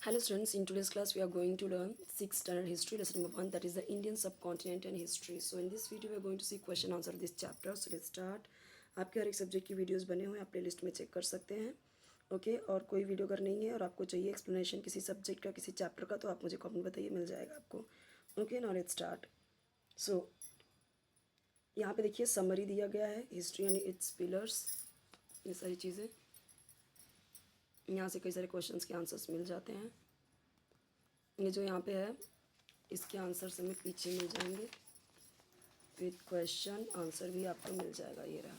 Hello students, in today's class we are going to learn 6th standard history lesson number 1, that is the Indian subcontinent and history. So in this video we are going to see question answer this chapter. So let's start. आपके हर एक subject की videos बने हुए हैं, आप playlist में check कर सकते हैं. ओके और कोई वीडियो अगर नहीं है और आपको चाहिए एक्सप्लेनेशन किसी सब्जेक्ट का किसी चैप्टर का तो आप मुझे कमेंट बताइए, मिल जाएगा आपको. Okay now let's start. So यहाँ पे देखिए समरी दिया गया है, हिस्ट्री एंड इट्स पिलर्स, ये सारी चीज़ें. यहाँ से कई सारे क्वेश्चंस के आंसर्स मिल जाते हैं. ये जो यहाँ पे है इसके आंसर्स हमें पीछे मिल जाएंगे, विद क्वेश्चन आंसर भी आपको मिल जाएगा. ये रहा.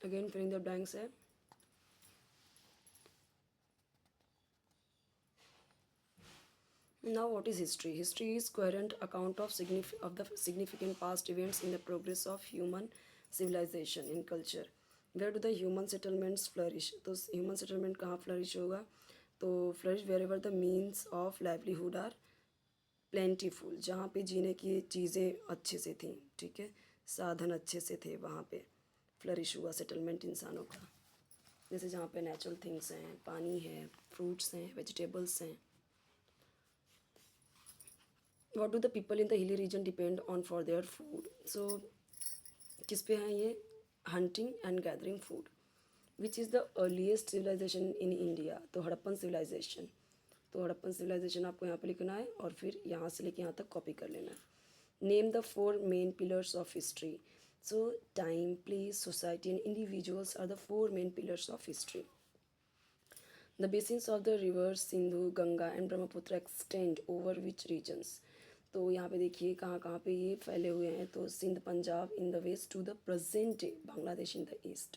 अगेन फिलिंग द ब्लैंक्स है. Now what is history? History is coherent account of the significant past events in the progress of human civilization in culture. Where do the human settlements flourish? तो human settlement कहाँ flourish होगा? तो flourish wherever the means of livelihood are plentiful. जहाँ पे जीने की चीज़ें अच्छे से थी, ठीक है, साधन अच्छे से थे, वहाँ पे फ्लरिश हुआ सेटलमेंट इंसानों का. जैसे जहाँ पे नेचुरल थिंग्स हैं, पानी है, फ्रूट्स हैं, वेजिटेबल्स हैं. What do the people in the hilly region depend on for their food? So किस पे हैं ये? Hunting and gathering food. Which is the earliest civilization in India? तो हड़प्पन civilization. तो हड़प्पन civilization आपको यहाँ पे लिखना है और फिर यहाँ से लेके यहाँ तक कॉपी कर लेना है. Name the 4 main pillars of history. So time, place, society and individuals are the 4 main pillars of history. The basins of the rivers Sindhu, Ganga and Brahmaputra extend over which regions? तो यहाँ पे देखिए कहाँ कहाँ पे ये फैले हुए हैं. तो Sindh Punjab in the west to the present day Bangladesh in the east.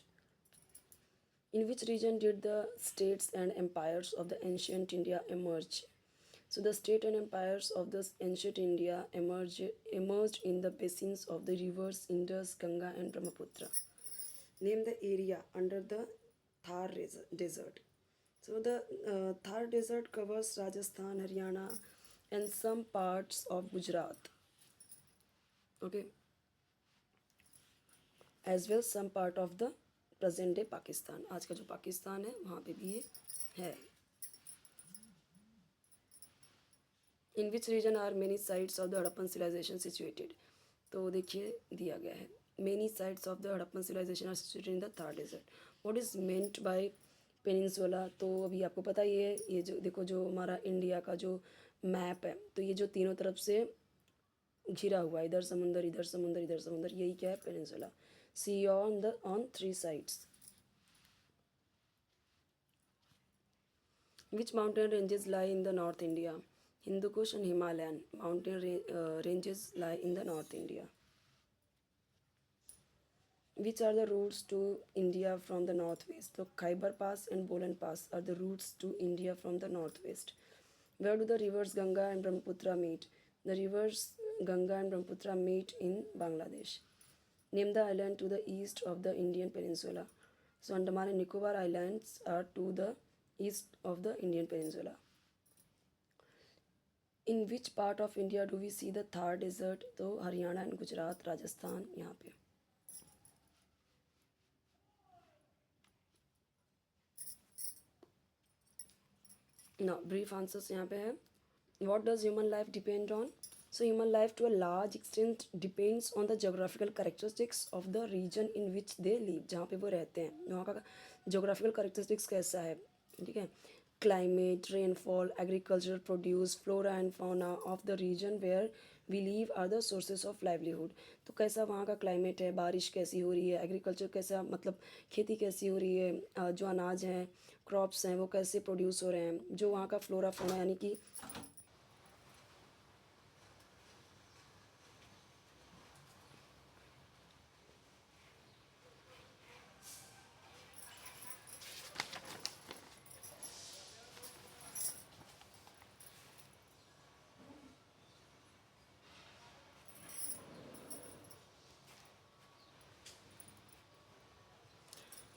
In which region did the states and empires of the ancient India emerge? So the state and empires of the ancient India emerged in the basins of the rivers Indus, Ganga and Brahmaputra. Name the area under the Thar desert. So the Thar desert covers Rajasthan, Haryana and some parts of Gujarat. Okay. As well some part of the present day Pakistan. आज का जो पाकिस्तान है वहाँ पे भी ये है. In which region are many sites of the Harappan civilization situated? तो देखिए दिया गया है. Many sites of the Harappan civilization are situated in the Thar desert. What is meant by peninsula? तो अभी आपको पता ही है, ये जो देखो जो हमारा इंडिया का जो मैप है, तो ये जो तीनों तरफ से घिरा हुआ है, इधर समुंदर इधर समुंदर इधर समुंदर, यही क्या है? Peninsula. Sea on 3 sides. Which mountain ranges lie in the North India? Hindu Kush and Himalayan mountain ranges lie in the North India. Which are the routes to India from the northwest? So Khyber Pass and Bolan Pass are the routes to India from the northwest. Where do the rivers Ganga and Brahmaputra meet? The rivers Ganga and Brahmaputra meet in Bangladesh. Name the island to the east of the Indian peninsula. So Andaman and Nicobar Islands are to the east of the Indian peninsula. In which part of India do we see the Thar desert? तो Haryana and Gujarat, Rajasthan, यहाँ पे. Now brief answers यहाँ पे है. What does human life depend on? So human life to a large extent depends on the geographical characteristics of the region in which they live. जहाँ पे वो रहते हैं वहाँ का geographical characteristics कैसा है, ठीक है. Climate, rainfall, agricultural produce, flora and fauna of the region where we live are the sources of livelihood. तो कैसा वहाँ का climate है, बारिश कैसी हो रही है, agriculture कैसा, मतलब खेती कैसी हो रही है, जो अनाज हैं, crops हैं, वो कैसे produce हो रहे हैं, जो वहाँ का flora fauna यानी कि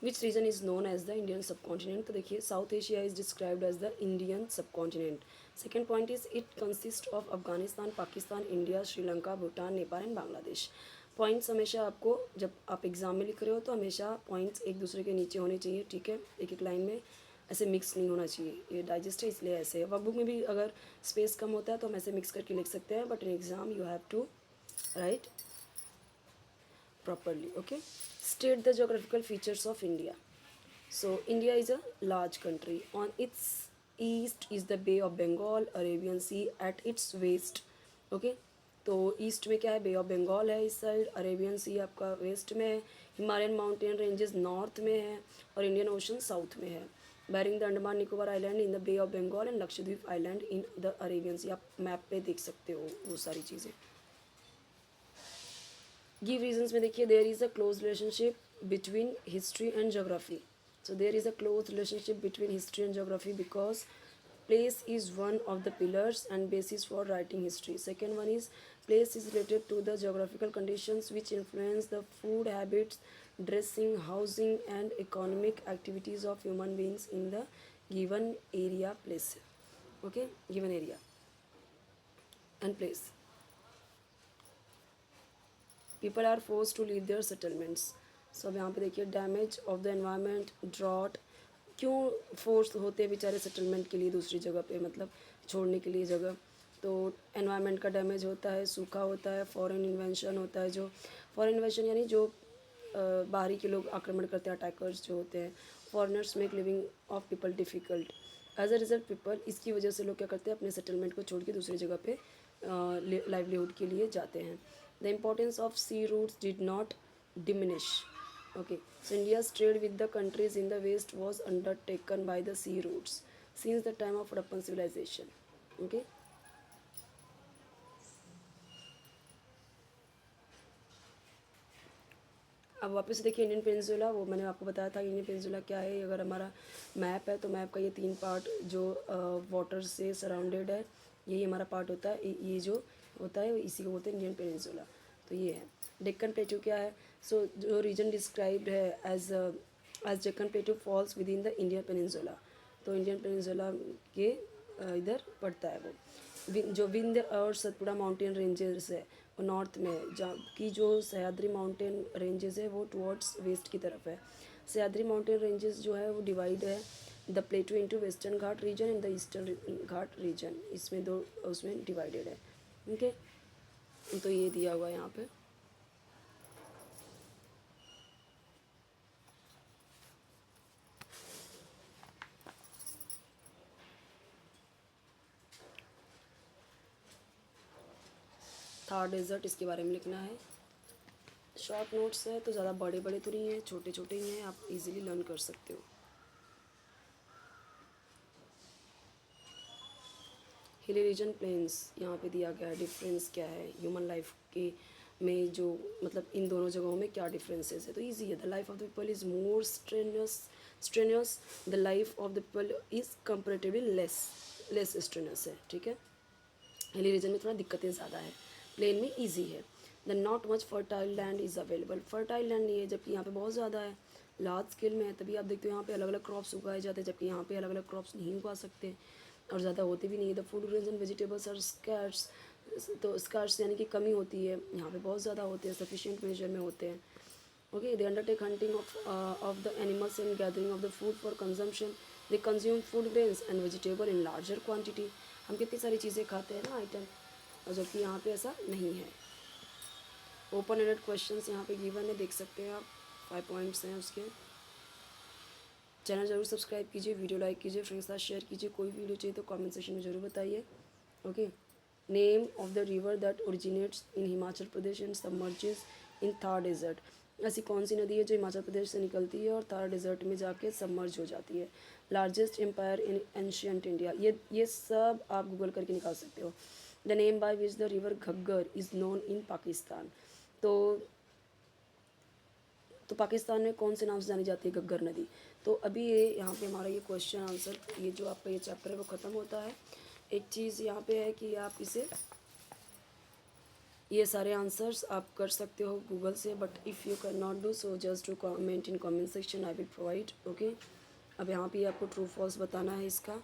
which region is known as the Indian subcontinent. तो देखिए South Asia is described as the Indian subcontinent. Second point is it consist of Afghanistan, Pakistan, India, Sri Lanka, Bhutan, Nepal and Bangladesh. Points हमेशा आपको जब आप एग्ज़ाम में लिख रहे हो तो हमेशा पॉइंट्स एक दूसरे के नीचे होने चाहिए, ठीक है, एक एक लाइन में ऐसे मिक्स नहीं होना चाहिए। ये डाइजेस्ट है इसलिए ऐसे। वर्कबुक में भी अगर स्पेस कम होता है तो हम ऐसे मिक्स करके लिख सकते हैं, but in exam you have to write properly. Okay, state the geographical features of India. So India is a large country. On its east is the Bay of Bengal, Arabian Sea at its west. Okay, तो east में क्या है, बे of Bengal है इस side, Arabian सी आपका waste में है, Himalayan mountain ranges north में है और इंडियन ओशन साउथ में है। Barring the Andaman Nicobar island in the Bay of Bengal and Lakshadweep island in the Arabian Sea. आप मैप पे देख सकते हो वो सारी चीज़ें। गिव रीजंस में देखिए there is a close relationship between history and geography. So there is a close relationship between history and geography because place is one of the pillars and basis for writing history. Second one is place is related to the geographical conditions which influence the food habits, dressing, housing and economic activities of human beings in the given area place. Okay, given area and place. People are forced to leave their settlements. So अब यहाँ पे देखिए damage of the environment, drought, क्यों force होते हैं बेचारे settlement के लिए दूसरी जगह पे, मतलब छोड़ने के लिए जगह। तो एनवायरनमेंट का डैमेज होता है, सूखा होता है, फॉरेन इन्वेंशन होता है, जो फॉरेन इन्वेंशन यानी जो बाहरी के लोग आक्रमण करते हैं, अटैकर्स जो होते हैं। Foreigners make living of people difficult. As a result people, इसकी वजह से लोग क्या करते हैं, अपने सेटलमेंट को छोड़ के दूसरी जगह पे लाइवलीहुड के लिए जाते हैं। The importance of sea routes did not diminish. Okay, so India's trade with the countries in the west was undertaken by the sea routes since the time of Harappan civilization. Okay, अब वापस देखिए Indian peninsula. वो मैंने आपको बताया था Indian peninsula क्या है। अगर हमारा मैप है तो मैप का ये तीन पार्ट जो वाटर से सराउंडेड है, यही हमारा पार्ट होता है। ये जो होता है इसी को बोलते हैं इंडियन पेनिनसुला। तो ये है। डेक्कन प्लेटू क्या है, सो जो रीजन डिस्क्राइब्ड है as Deccan plateau falls within the Indian peninsula. तो इंडियन पेनिनसुला के इधर पड़ता है वो। जो विंध्य और सतपुड़ा माउंटेन रेंजेस है वो नॉर्थ में है, जबकि जो सह्याद्री माउंटेन रेंजेस है वो टुवर्ड्स वेस्ट की तरफ है। सह्याद्री माउंटेन रेंजेस जो है वो डिवाइड है the plateau into western Ghat region and the eastern Ghat region, इसमें दो उसमें डिवाइडेड है। ओके, तो ये दिया हुआ है यहाँ पे। थार डेजर्ट, इसके बारे में लिखना है। शॉर्ट नोट्स है तो ज़्यादा बड़े बड़े तो नहीं है, छोटे छोटे ही हैं, आप इजीली लर्न कर सकते हो। हिली रीजन प्लेन्स यहाँ पे दिया गया है। डिफरेंस क्या है ह्यूमन लाइफ के में, जो मतलब इन दोनों जगहों में क्या डिफरेंसेस है। तो ईजी है। The life of the people is more strenuous, the life of the people is comparatively less strenuous है, ठीक है। हिली रीजन में थोड़ा दिक्कतें ज़्यादा है, प्लेन में ईजी है। The not much fertile land is available, fertile land नहीं है, जबकि यहाँ पे बहुत ज़्यादा है, लार्ज स्केल में है। तभी आप देखते हो यहाँ पे अलग अलग क्रॉप्स उगाए जाते हैं, जबकि यहाँ पे अलग अलग क्रॉप्स नहीं उगा सकते और ज़्यादा होते भी नहीं है। The food grains and vegetables are scarce, तो स्कैर्स यानी कि कमी होती है, यहाँ पे बहुत ज़्यादा होते हैं, सफिशिएंट मेजर में होते हैं। Okay, they undertake hunting of the animals and gathering of the food for consumption. They consume food grains and vegetable in larger quantity. हम कितनी सारी चीज़ें खाते हैं ना आइटम, और जबकि यहाँ पे ऐसा नहीं है। ओपन एंडेड क्वेश्चंस यहाँ पे गिवन है, देख सकते हैं आप, 5 पॉइंट्स हैं उसके। चैनल ज़रूर सब्सक्राइब कीजिए, वीडियो लाइक कीजिए, फ्रेंड्स के साथ शेयर कीजिए। कोई वीडियो चाहिए तो कमेंट सेक्शन में ज़रूर बताइए। Okay, name of the river that originates in Himachal Pradesh and submerges in Thar desert. ऐसी कौन सी नदी है जो हिमाचल प्रदेश से निकलती है और थार डेजर्ट में जाके सबमर्ज हो जाती है। Largest empire in ancient India, ये सब आप गूगल करके निकाल सकते हो। The name by which the river Ghaggar is known in Pakistan. तो पाकिस्तान में कौन से नाम से जानी जाती है घग्गर नदी। तो अभी ये यहाँ पे हमारा ये क्वेश्चन आंसर, ये जो आपका ये चैप्टर है वो ख़त्म होता है। एक चीज़ यहाँ पे है कि आप इसे ये सारे आंसर्स आप कर सकते हो गूगल से, but if you can not do so just to comment in comment section, I will provide. Okay, अब यहाँ पे आपको ट्रू फॉल्स बताना है इसका।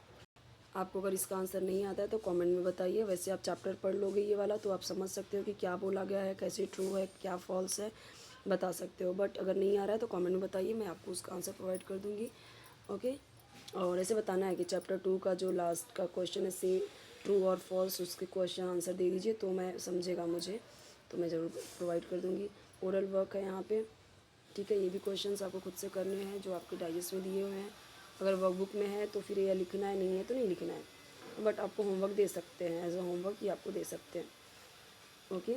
आपको अगर इसका आंसर नहीं आता है तो कमेंट में बताइए। वैसे आप चैप्टर पढ़ लोगे ये वाला तो आप समझ सकते हो कि क्या बोला गया है, कैसे ट्रू है, क्या फॉल्स है, बता सकते हो। बट अगर नहीं आ रहा है तो कमेंट में बताइए, मैं आपको उसका आंसर प्रोवाइड कर दूँगी। ओके, और ऐसे बताना है कि चैप्टर 2 का जो लास्ट का क्वेश्चन है से ट्रू और फॉल्स, उसके क्वेश्चन आंसर दे दीजिए तो मैं समझेगा मुझे, तो मैं ज़रूर प्रोवाइड कर दूँगी। ओरल वर्क है यहाँ पे, ठीक है। ये भी क्वेश्चंस आपको खुद से करने हैं जो आपके डाइजेस्ट में दिए हुए हैं। अगर वर्कबुक में है तो फिर ये लिखना है, नहीं है तो नहीं लिखना है, बट आपको होमवर्क दे सकते हैं, एज अ होमवर्क ये आपको दे सकते हैं। ओके,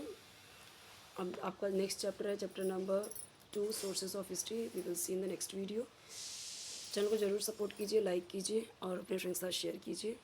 अब आपका नेक्स्ट चैप्टर है chapter number 2 sources of history. We will see in the next video. Channel को ज़रूर सपोर्ट कीजिए, लाइक कीजिए और अपने फ्रेंड्स के साथ शेयर कीजिए।